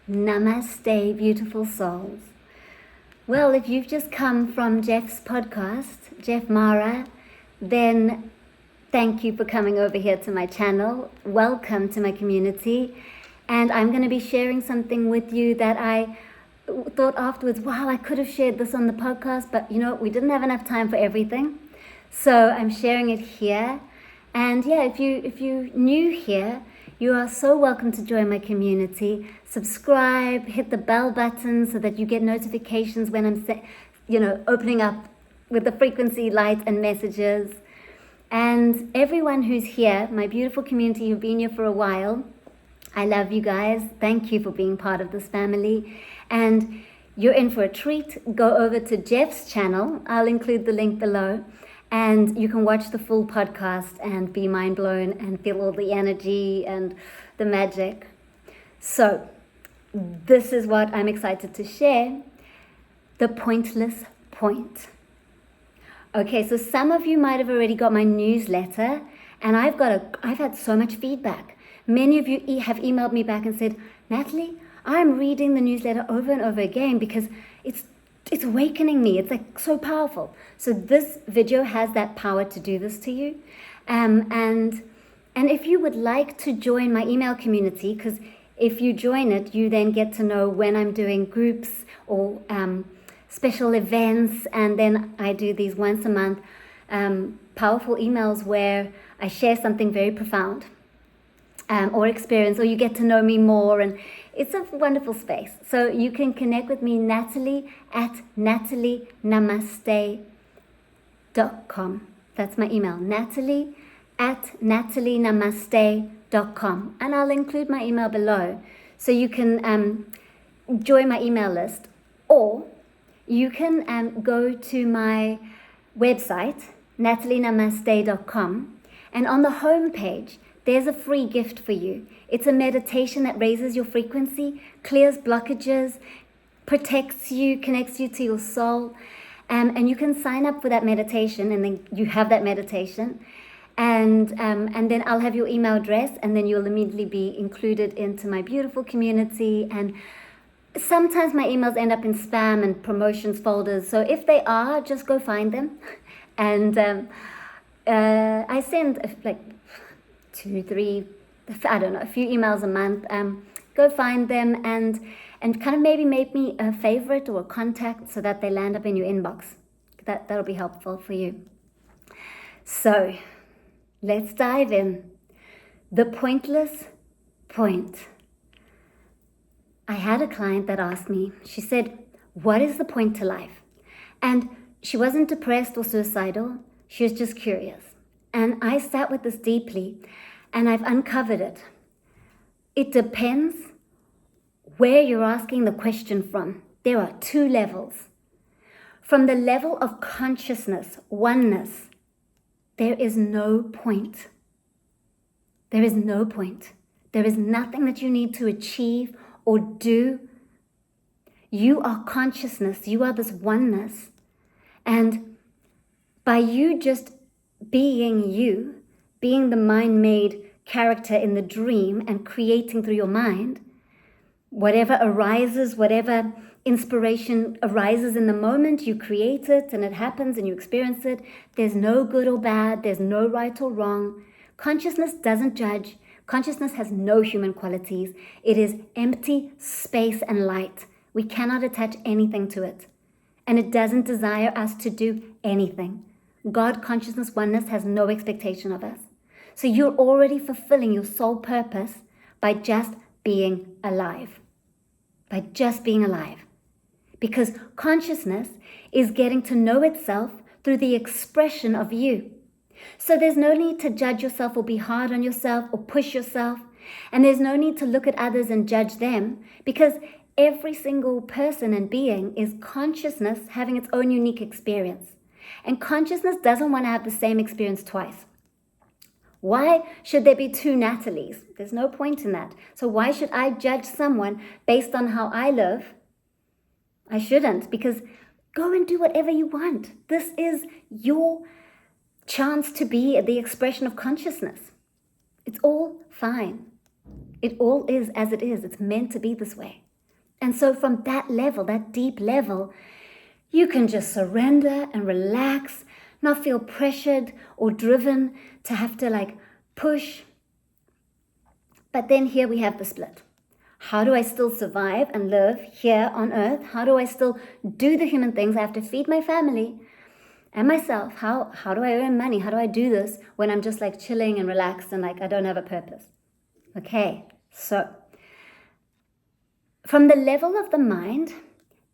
Namaste, beautiful souls. Well, if you've just come from Jeff's podcast, Jeff Mara, then thank you for coming over here to my channel. Welcome to my community. And I'm going to be sharing something with you that I thought afterwards, wow, I could have shared this on the podcast, but we didn't have enough time for everything. So I'm sharing it here. And yeah, if you're new here, you are so welcome to join my community. Subscribe, hit the bell button so that you get notifications when I'm opening up with the frequency, light, and messages. And everyone who's here, my beautiful community who've been here for a while, I love you guys. Thank you for being part of this family. And you're in for a treat. Go over to Jeff's channel. I'll include the link below. And you can watch the full podcast and be mind blown and feel all the energy and the magic. So this is what I'm excited to share. The pointless point. Okay, so some of you might have already got my newsletter, and I've had so much feedback. Many of you have emailed me back and said, Natalie, I'm reading the newsletter over and over again because it's awakening me. It's like so powerful. So this video has that power to do this to you. And if you would like to join my email community, because if you join it, you then get to know when I'm doing groups or special events. And then I do these once a month powerful emails where I share something very profound or experience, or you get to know me more. And it's a wonderful space. So you can connect with me, Natalie, at natalienamaste.com. That's my email, Natalie at natalienamaste.com. And I'll include my email below. So you can join my email list. Or you can go to my website, natalienamaste.com. And on the home page, there's a free gift for you. It's a meditation that raises your frequency, clears blockages, protects you, connects you to your soul. And you can sign up for that meditation, and then you have that meditation. And then I'll have your email address, and then you'll immediately be included into my beautiful community. And sometimes my emails end up in spam and promotions folders. So if they are, just go find them. And I send like 2, 3, I don't know, a few emails a month. Go find them and kind of maybe make me a favorite or a contact so that they land up in your inbox. That'll be helpful for you. So let's dive in. The pointless point. I had a client that asked me, she said, what is the point to life? And she wasn't depressed or suicidal. She was just curious. And I sat with this deeply, and I've uncovered it. It depends where you're asking the question from. There are 2 levels. From the level of consciousness, oneness, there is no point. There is no point. There is nothing that you need to achieve or do. You are consciousness. You are this oneness. And by you just being you, being the mind-made character in the dream and creating through your mind, whatever arises, whatever inspiration arises in the moment, you create it and it happens and you experience it. There's no good or bad. There's no right or wrong. Consciousness doesn't judge. Consciousness has no human qualities. It is empty space and light. We cannot attach anything to it. And it doesn't desire us to do anything. God, consciousness, oneness has no expectation of us. So you're already fulfilling your soul purpose by just being alive. By just being alive. Because consciousness is getting to know itself through the expression of you. So there's no need to judge yourself or be hard on yourself or push yourself. And there's no need to look at others and judge them, because every single person and being is consciousness having its own unique experience. And consciousness doesn't want to have the same experience twice. Why should there be 2 Natalies? There's no point in that. So why should I judge someone based on how I live? I shouldn't, because go and do whatever you want. This is your chance to be the expression of consciousness. It's all fine. It all is as it is. It's meant to be this way. And so from that level, that deep level, you can just surrender and relax, not feel pressured or driven to have to like push. But then here we have the split. How do I still survive and live here on earth? How do I still do the human things? I have to feed my family and myself. How do I earn money? How do I do this when I'm just like chilling and relaxed and like I don't have a purpose? Okay, so from the level of the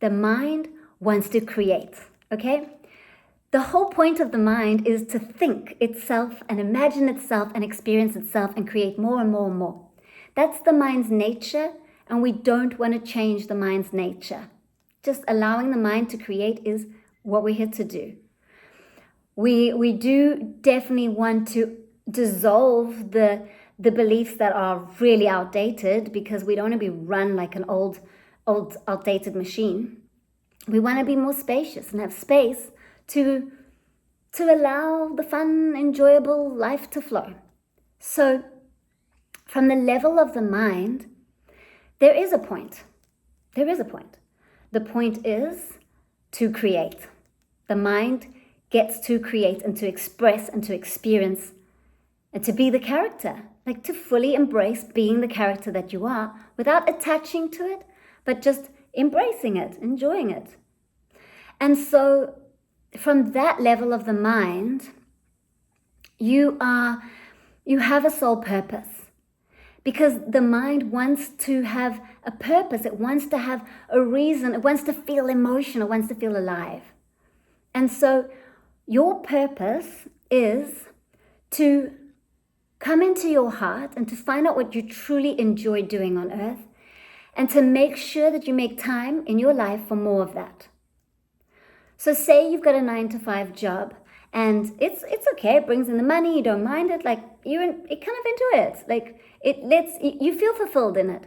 mind wants to create, okay? The whole point of the mind is to think itself and imagine itself and experience itself and create more and more and more. That's the mind's nature, and we don't want to change the mind's nature. Just allowing the mind to create is what we're here to do. We do definitely want to dissolve the beliefs that are really outdated, because we don't want to be run like an old outdated machine. We want to be more spacious and have space to allow the fun, enjoyable life to flow. So from the level of the mind, there is a point. There is a point. The point is to create. The mind gets to create and to express and to experience and to be the character, like to fully embrace being the character that you are without attaching to it, but just embracing it, enjoying it. And so from that level of the mind, you have a soul purpose, because the mind wants to have a purpose. It wants to have a reason. It wants to feel emotion. It wants to feel alive. And so your purpose is to come into your heart and to find out what you truly enjoy doing on earth, and to make sure that you make time in your life for more of that. So say you've got a 9-to-5 job, and it's okay, it brings in the money, you don't mind it, like you're kind of into it, like it lets you feel fulfilled in it,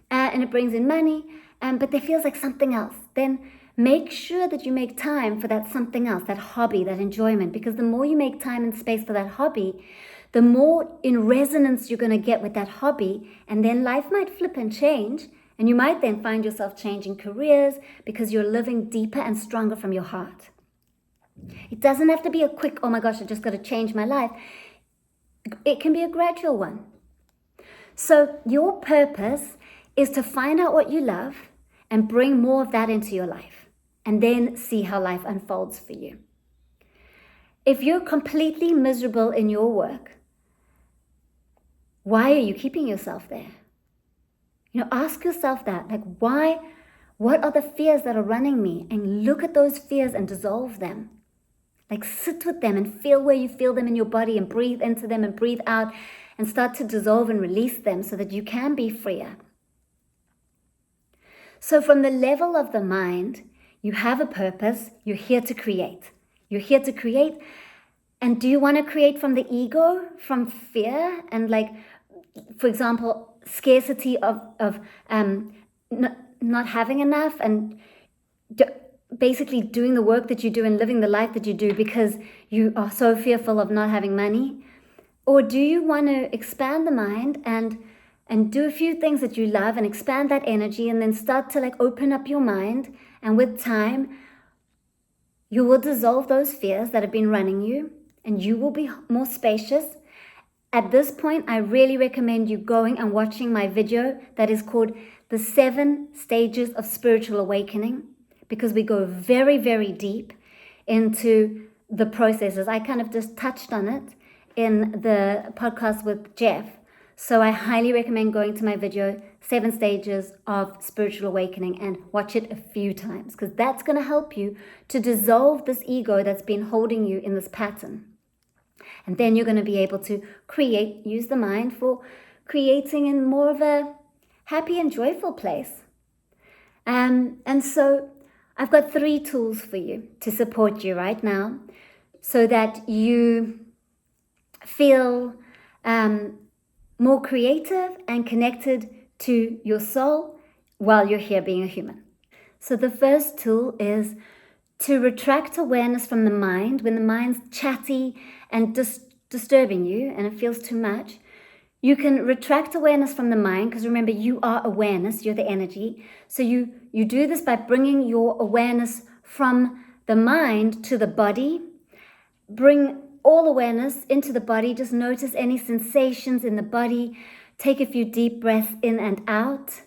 and it brings in money, but there feels like something else. Then make sure that you make time for that something else, that hobby, that enjoyment, because the more you make time and space for that hobby, the more in resonance you're going to get with that hobby, and then life might flip and change. And you might then find yourself changing careers because you're living deeper and stronger from your heart. It doesn't have to be a quick, oh my gosh, I just got to change my life. It can be a gradual one. So your purpose is to find out what you love and bring more of that into your life, and then see how life unfolds for you. If you're completely miserable in your work, why are you keeping yourself there? Ask yourself that, like, why? What are the fears that are running me? And look at those fears and dissolve them. Like, sit with them and feel where you feel them in your body, and breathe into them and breathe out, and start to dissolve and release them so that you can be freer. So from the level of the mind, you have a purpose. You're here to create. You're here to create. And do you want to create from the ego, from fear, and like, for example, scarcity of not having enough, and basically doing the work that you do and living the life that you do because you are so fearful of not having money? Or do you want to expand the mind and do a few things that you love and expand that energy, and then start to like open up your mind, and with time you will dissolve those fears that have been running you, and you will be more spacious. At this point, I really recommend you going and watching my video that is called The 7 Stages of Spiritual Awakening, because we go very, very deep into the processes. I kind of just touched on it in the podcast with Jeff. So I highly recommend going to my video, 7 Stages of Spiritual Awakening, and watch it a few times, because that's going to help you to dissolve this ego that's been holding you in this pattern. And then you're going to be able to use the mind for creating in more of a happy and joyful place. And so I've got 3 tools for you to support you right now, so that you feel more creative and connected to your soul while you're here being a human. So the first tool is to retract awareness from the mind. When the mind's chatty and disturbing you and it feels too much, You can retract awareness from the mind, because remember, you are awareness, you're the energy. So you do this by bringing your awareness from the mind to the body. Bring all awareness into the body. Just notice any sensations in the body. Take a few deep breaths in and out.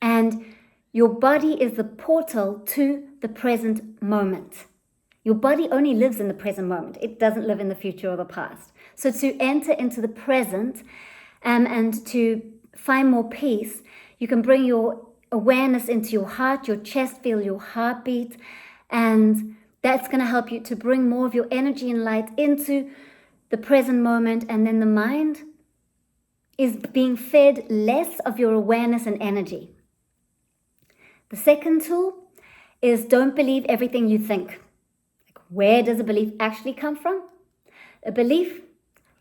And your body is the portal to the present moment. Your body only lives in the present moment. It doesn't live in the future or the past. So to enter into the present and to find more peace, you can bring your awareness into your heart, your chest, feel your heartbeat, and that's going to help you to bring more of your energy and light into the present moment. And then the mind is being fed less of your awareness and energy. The second tool is don't believe everything you think. Where does a belief actually come from? A belief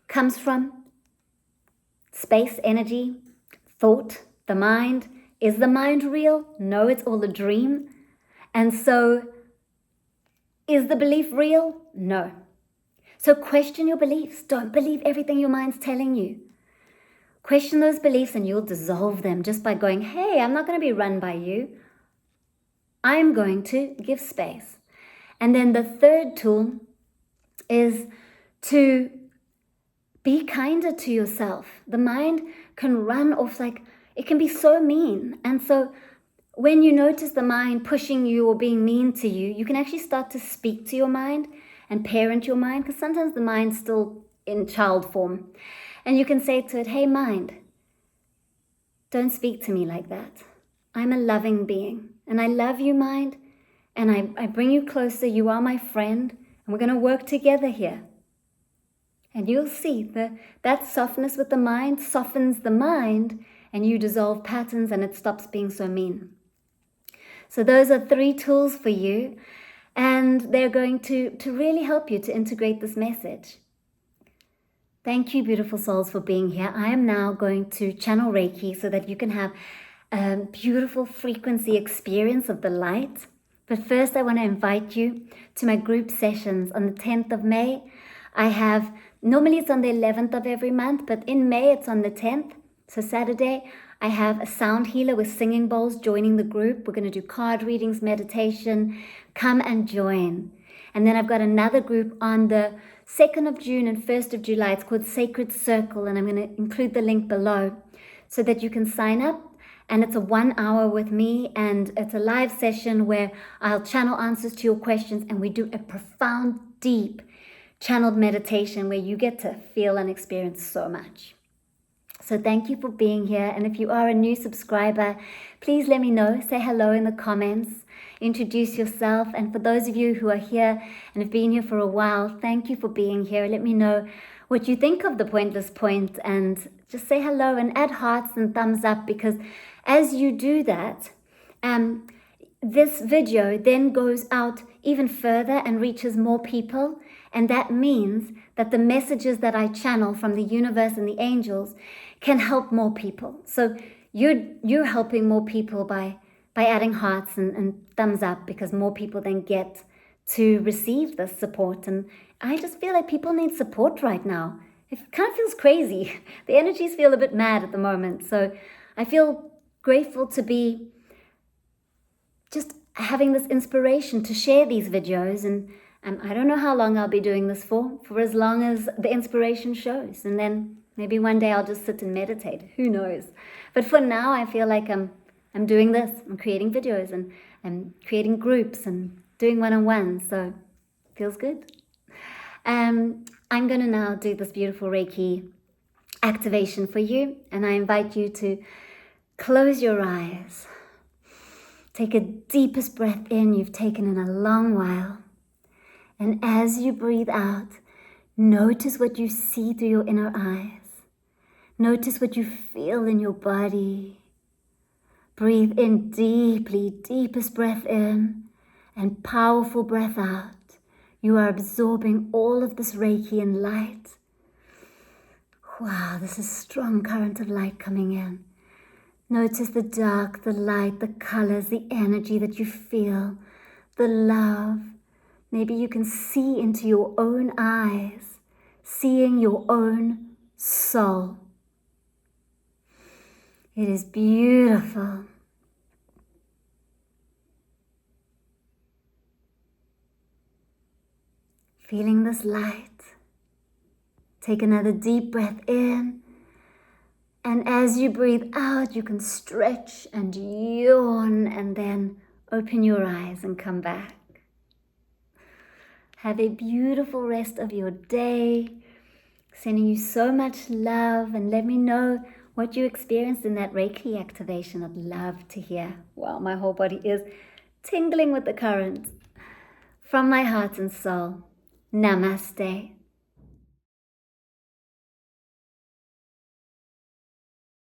comes from space, energy, thought, the mind. Is the mind real? No, it's all a dream. And so, is the belief real? No. So question your beliefs. Don't believe everything your mind's telling you. Question those beliefs and you'll dissolve them just by going, hey, I'm not going to be run by you. I'm going to give space. And then the third tool is to be kinder to yourself. The mind can run off it can be so mean. And so when you notice the mind pushing you or being mean to you, you can actually start to speak to your mind and parent your mind, because sometimes the mind's still in child form. And you can say to it, hey mind, don't speak to me like that. I'm a loving being and I love you, mind. And I bring you closer. You are my friend. And we're going to work together here. And you'll see that softness with the mind softens the mind. And you dissolve patterns and it stops being so mean. So those are 3 tools for you. And they're going to really help you to integrate this message. Thank you, beautiful souls, for being here. I am now going to channel Reiki so that you can have a beautiful frequency experience of the light. But first, I want to invite you to my group sessions on the 10th of May. Normally it's on the 11th of every month, but in May it's on the 10th. So Saturday, I have a sound healer with singing bowls joining the group. We're going to do card readings, meditation. Come and join. And then I've got another group on the 2nd of June and 1st of July. It's called Sacred Circle, and I'm going to include the link below so that you can sign up. And it's a 1 hour with me, and it's a live session where I'll channel answers to your questions, and we do a profound, deep channeled meditation where you get to feel and experience so much. So thank you for being here. And if you are a new subscriber, please let me know. Say hello in the comments. Introduce yourself. And for those of you who are here and have been here for a while, thank you for being here. Let me know what you think of the Pointless Point, and just say hello and add hearts and thumbs up, because as you do that, this video then goes out even further and reaches more people. And that means that the messages that I channel from the universe and the angels can help more people. So you're helping more people by adding hearts and thumbs up, because more people then get to receive this support. And I just feel like people need support right now. It kind of feels crazy. The energies feel a bit mad at the moment. So I feel grateful to be just having this inspiration to share these videos. And I don't know how long I'll be doing this for as long as the inspiration shows. And then maybe one day I'll just sit and meditate. Who knows? But for now, I feel like I'm doing this. I'm creating videos and I'm creating groups and doing one-on-ones. So it feels good. I'm going to now do this beautiful Reiki activation for you. And I invite you to close your eyes. Take a deepest breath in you've taken in a long while. And as you breathe out, notice what you see through your inner eyes. Notice what you feel in your body. Breathe in deeply, deepest breath in, and powerful breath out. You are absorbing all of this Reiki and light. Wow, this is a strong current of light coming in. Notice the dark, the light, the colors, the energy that you feel, the love. Maybe you can see into your own eyes, seeing your own soul. It is beautiful. Feeling this light. Take another deep breath in. And as you breathe out, you can stretch and yawn and then open your eyes and come back. Have a beautiful rest of your day. Sending you so much love, and let me know what you experienced in that Reiki activation. I'd love to hear. Wow, my whole body is tingling with the currents. From my heart and soul, Namaste.